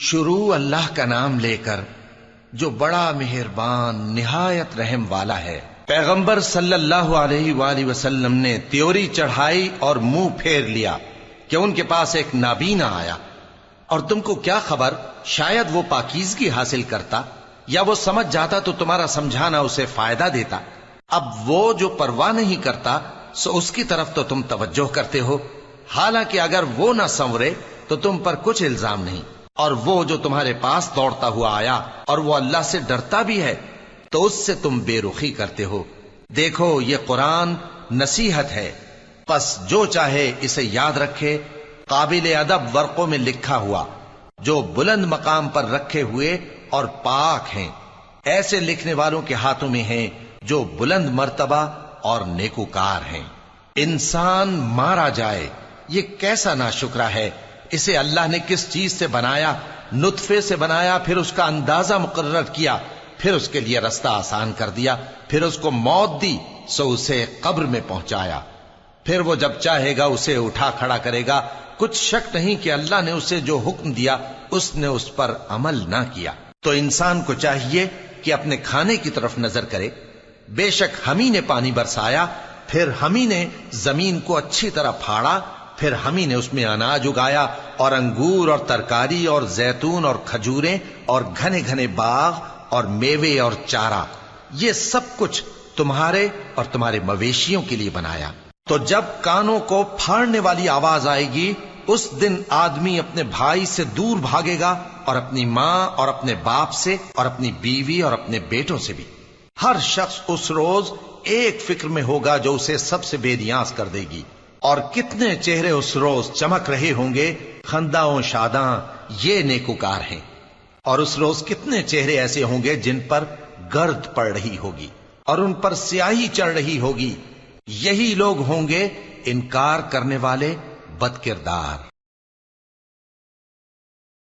شروع اللہ کا نام لے کر جو بڑا مہربان نہایت رحم والا ہے۔ پیغمبر صلی اللہ علیہ وآلہ وسلم نے تیوری چڑھائی اور منہ پھیر لیا کہ ان کے پاس ایک نابینا آیا، اور تم کو کیا خبر، شاید وہ پاکیزگی حاصل کرتا یا وہ سمجھ جاتا تو تمہارا سمجھانا اسے فائدہ دیتا۔ اب وہ جو پرواہ نہیں کرتا سو اس کی طرف تو تم توجہ کرتے ہو، حالانکہ اگر وہ نہ سنورے تو تم پر کچھ الزام نہیں۔ اور وہ جو تمہارے پاس دوڑتا ہوا آیا اور وہ اللہ سے ڈرتا بھی ہے تو اس سے تم بے رخی کرتے ہو۔ دیکھو یہ قرآن نصیحت ہے، پس جو چاہے اسے یاد رکھے، قابل ادب ورقوں میں لکھا ہوا، جو بلند مقام پر رکھے ہوئے اور پاک ہیں، ایسے لکھنے والوں کے ہاتھوں میں ہیں جو بلند مرتبہ اور نیکوکار ہیں۔ انسان مارا جائے، یہ کیسا ناشکرا ہے۔ اسے اللہ نے کس چیز سے بنایا؟ نطفے سے بنایا، پھر اس کا اندازہ مقرر کیا، پھر اس کے لیے رستہ آسان کر دیا، پھر اس کو موت دی سو اسے قبر میں پہنچایا، پھر وہ جب چاہے گا اسے اٹھا کھڑا کرے گا۔ کچھ شک نہیں کہ اللہ نے اسے جو حکم دیا اس نے اس پر عمل نہ کیا۔ تو انسان کو چاہیے کہ اپنے کھانے کی طرف نظر کرے۔ بے شک ہم ہی نے پانی برسایا، پھر ہم ہی نے زمین کو اچھی طرح پھاڑا، پھر ہم ہی نے اس میں اناج اگایا اور انگور اور ترکاری اور زیتون اور کھجوریں اور گھنے گھنے باغ اور میوے اور چارہ، یہ سب کچھ تمہارے اور تمہارے مویشیوں کے لیے بنایا۔ تو جب کانوں کو پھاڑنے والی آواز آئے گی اس دن آدمی اپنے بھائی سے دور بھاگے گا، اور اپنی ماں اور اپنے باپ سے اور اپنی بیوی اور اپنے بیٹوں سے بھی۔ ہر شخص اس روز ایک فکر میں ہوگا جو اسے سب سے بے نیاز کر دے گی۔ اور کتنے چہرے اس روز چمک رہے ہوں گے، خنداں و شاداں، یہ نیکوکار ہیں۔ اور اس روز کتنے چہرے ایسے ہوں گے جن پر گرد پڑ رہی ہوگی اور ان پر سیاہی چڑھ رہی ہوگی، یہی لوگ ہوں گے انکار کرنے والے بد کردار۔